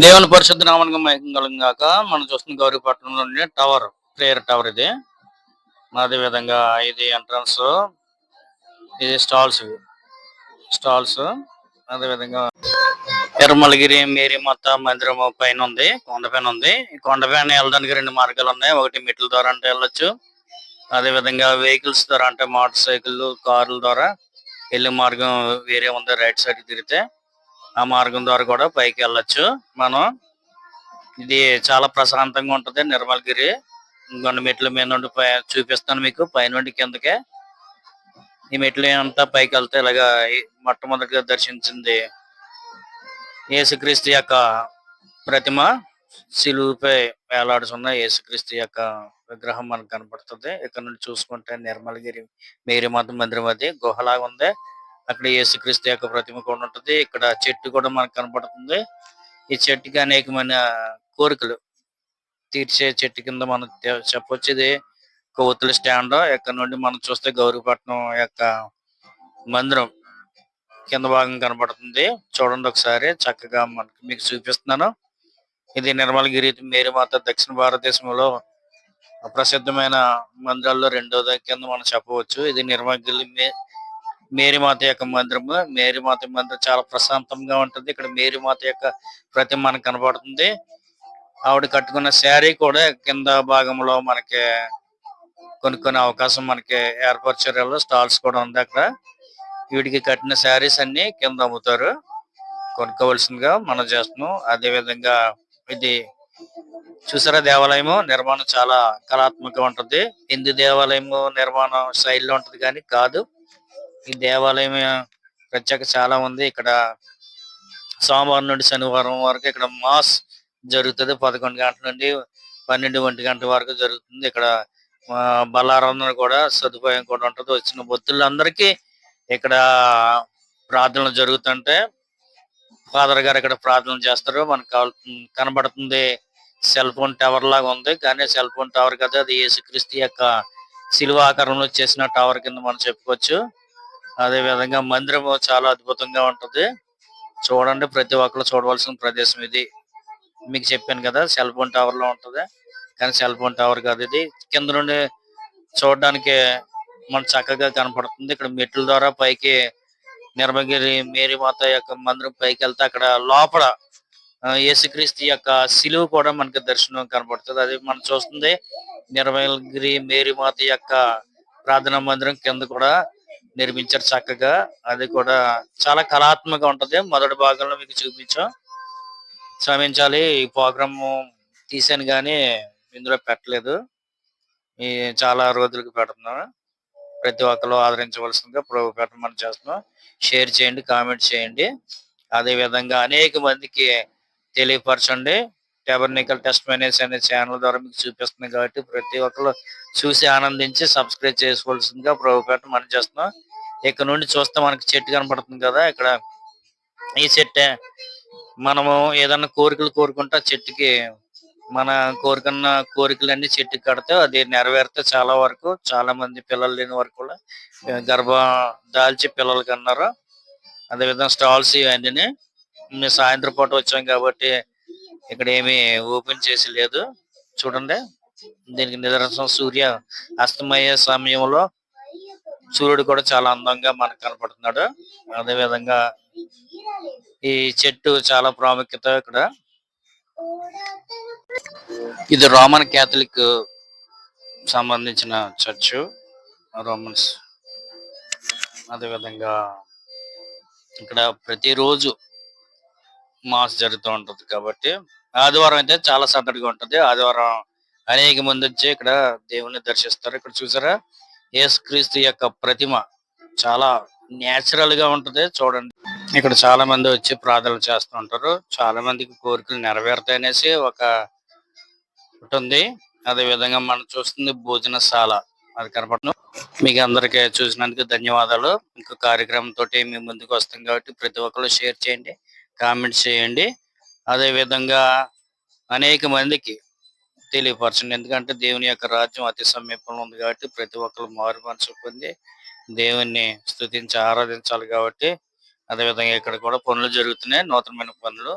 దేవుని పరిశుద్ధ నామానికి మహిమ కలుగును గాక. మనం చూస్తున్న గౌరీపట్నంలోని టవర్, ప్రేయర్ టవర్ ఇది. అదే విధంగా ఇది ఎంట్రన్స్, ఇది స్టాల్స్. అదే విధంగా తిరుమలగిరి మేరీ మాత మందిరం పైన ఉంది, కొండ పైన ఉంది. ఈ కొండ పైన వెళ్ళడానికి రెండు మార్గాలు ఉన్నాయి. ఒకటి మెట్ల ద్వారా అంటే వెళ్ళొచ్చు, అదే విధంగా వెహికల్స్ ద్వారా అంటే మోటార్ సైకిల్, కార్ల ద్వారా వెళ్ళే మార్గం వేరే ఉంది. రైట్ సైడ్ తిరిగితే ఆ మార్గం ద్వారా కూడా పైకి వెళ్ళొచ్చు మనం. ఇది చాలా ప్రశాంతంగా ఉంటది. నిర్మలగిరి కొన్ని మెట్ల మీద నుండి చూపిస్తాను మీకు, పైనుండి కిందకే. ఈ మెట్లు అంతా పైకి వెళ్తే ఇలాగా మొట్టమొదటిగా దర్శించింది యేసుక్రీస్తు యొక్క ప్రతిమ. శిలువుపై వేలాడుతున్న యేసుక్రీస్తు యొక్క విగ్రహం మనకు కనపడుతుంది. ఇక్కడ నుండి చూసుకుంటే నిర్మలగిరి మేరీ మాత మందిరం, అది గుహలాగా ఉంది. అక్కడ యేసుక్రీస్తు యొక్క ప్రతిమ కూడా ఉంటుంది. ఇక్కడ చెట్టు కూడా మనకు కనపడుతుంది. ఈ చెట్టుకి అనేకమైన కోరికలు తీర్చే చెట్టు కింద మనం చెప్పొచ్చు. ఇది కొవ్వొత్తుల స్టాండ్. ఇక్కడ నుండి మనం చూస్తే గౌరీపట్నం యొక్క మందిరం కింద భాగం కనపడుతుంది. చూడండి ఒకసారి, చక్కగా మీకు చూపిస్తున్నాను. ఇది నిర్మలగిరి మేరీ మాత దక్షిణ భారతదేశంలో ప్రసిద్ధమైన మందిరాల్లో రెండోది కింద మనం చెప్పవచ్చు. ఇది నిర్మలగిరి మేరీ మాత యొక్క మందిరము. మేరీ మాత మందిరం చాలా ప్రశాంతంగా ఉంటుంది. ఇక్కడ మేరీ మాత యొక్క ప్రతిమ మనకు కనబడుతుంది. ఆవిడ కట్టుకున్న శారీ కూడా కింద భాగంలో మనకి కొనుక్కునే అవకాశం మనకి ఏర్పరిచారు. స్టాల్స్ కూడా ఉంది అక్కడ. వీటికి కట్టిన శారీస్ అన్ని కింద అమ్ముతారు, కొనుక్కోవలసిందిగా మనం చేస్తున్నాం. అదే విధంగా ఇది చూసారా, దేవాలయము నిర్మాణం చాలా కళాత్మకంగా ఉంటుంది. హిందూ దేవాలయము నిర్మాణం శైలిలో ఉంటది కానీ కాదు. ఈ దేవాలయం ప్రత్యేక చాలా ఉంది. ఇక్కడ సోమవారం నుండి శనివారం వరకు ఇక్కడ మాస్ జరుగుతుంది. 11 గంటల నుండి 12-1 గంటల వరకు జరుగుతుంది. ఇక్కడ బల్లారం కూడా సదుపాయం కూడా ఉంటుంది. వచ్చిన భక్తులందరికీ ఇక్కడ ప్రార్థనలు జరుగుతుంటే ఫాదర్ గారు ఇక్కడ ప్రార్థనలు చేస్తారు. మనకు కనబడుతుంది సెల్ ఫోన్ టవర్ లాగా ఉంది, కానీ సెల్ ఫోన్ టవర్ కదా, అది యేసుక్రీస్తు యొక్క శిలువ ఆకారంలో చేసిన టవర్ కింద మనం చెప్పుకోవచ్చు. అదే విధంగా మందిరం చాలా అద్భుతంగా ఉంటుంది. చూడండి, ప్రతి ఒక్కరు చూడవలసిన ప్రదేశం ఇది. మీకు చెప్పాను కదా, సెల్ ఫోన్ టవర్ లో ఉంటది, కానీ సెల్ ఫోన్ టవర్ కాదు ఇది. కింద నుండి చూడడానికి మన చక్కగా కనపడుతుంది. ఇక్కడ మెట్ల ద్వారా పైకి నిర్మలగిరి మేరీ మాత యొక్క మందిరం పైకి వెళ్తే అక్కడ లోపల యేసుక్రీస్తు యొక్క శిలువ కూడా మనకి దర్శనం కనపడుతుంది. అది మనం చూస్తుంది నిర్మలగిరి మేరీ మాత యొక్క ప్రార్థనా మందిరం కింద కూడా నిర్మించారు చక్కగా. అది కూడా చాలా కళాత్మకంగా ఉంటది. మొదటి భాగంలో మీకు చూపించాం, శ్రమించాలి. ఈ ప్రోగ్రామ్ తీసాను కానీ ఇందులో పెట్టలేదు. ఈ చాలా రోజులకు పెడుతున్నాను. ప్రతి ఒక్కరు ఆదరించవలసిందిగా ప్రభు పెట్టమని చేస్తున్నాం. షేర్ చేయండి, కామెంట్ చేయండి. అదే విధంగా అనేక మందికి తెలియపరచండి. టెబర్నికల్ టెస్టిమనీస్ అనే ఛానల్ ద్వారా మీకు చూపిస్తుంది కాబట్టి ప్రతి ఒక్కరు చూసి ఆనందించి సబ్స్క్రైబ్ చేసుకోవాల్సిందిగా ప్రభు పెట్టమని చేస్తున్నాం. ఇక్కడ నుండి చూస్తే మనకి చెట్టు కనపడుతుంది కదా, ఇక్కడ ఈ చెట్టే మనము ఏదన్నా కోరికలు కోరుకుంటే ఆ చెట్టుకి మన కోరుకున్న కోరికలన్నీ చెట్టుకి కడితే అది నెరవేరితే చాలా వరకు, చాలా మంది పిల్లలు లేని వరకు కూడా గర్భం దాల్చి పిల్లలు కన్నారు. అదేవిధంగా స్టాల్స్ ఇవన్నీ మేము సాయంత్రం పూట వచ్చాం కాబట్టి ఇక్కడ ఏమి ఓపెన్ చేసి లేదు. చూడండి, దీనికి నిదర్శనం సూర్య అస్తమయ్యే సమయంలో సూర్యుడు కూడా చాలా అందంగా మనకు కనపడుతున్నాడు. అదే విధంగా ఈ చెట్టు చాలా ప్రాముఖ్యత ఇక్కడ. ఇది రోమన్ క్యాథలిక్ సంబంధించిన చర్చ్, రోమన్స్. అదే విధంగా ఇక్కడ ప్రతిరోజు మాస్ జరుగుతూ ఉంటది కాబట్టి ఆదివారం అయితే చాలా సందడిగా ఉంటది. ఆదివారం అనేక మంది వచ్చి ఇక్కడ దేవుని దర్శిస్తారు. ఇక్కడ చూసారా, యేసుక్రీస్తు యొక్క ప్రతిమ చాలా నేచురల్ గా ఉంటది. చూడండి, ఇక్కడ చాలా మంది వచ్చి ప్రార్థనలు చేస్తూ ఉంటారు. చాలా మందికి కోరికలు నెరవేరుతాయనేసి ఒక ఉంటుంది. అదే విధంగా మనం చూస్తుంది భోజనశాల, అది కనపడను. మీకు అందరికీ చూసినందుకు ధన్యవాదాలు. ఇంకో కార్యక్రమం తోటి మేము ముందుకు వస్తాం కాబట్టి ప్రతి ఒక్కరు షేర్ చేయండి, కామెంట్స్ చేయండి. అదే విధంగా అనేక మందికి తెలియపరచండి. ఎందుకంటే దేవుని యొక్క రాజ్యం అతి సమీపంలో ఉంది కాబట్టి ప్రతి ఒక్కరు మారు మనసు పొంది దేవుణ్ణి స్తుతించి ఆరాధించాలి కాబట్టి. అదేవిధంగా ఇక్కడ కూడా పనులు జరుగుతున్నాయి, నూతనమైన పనులు.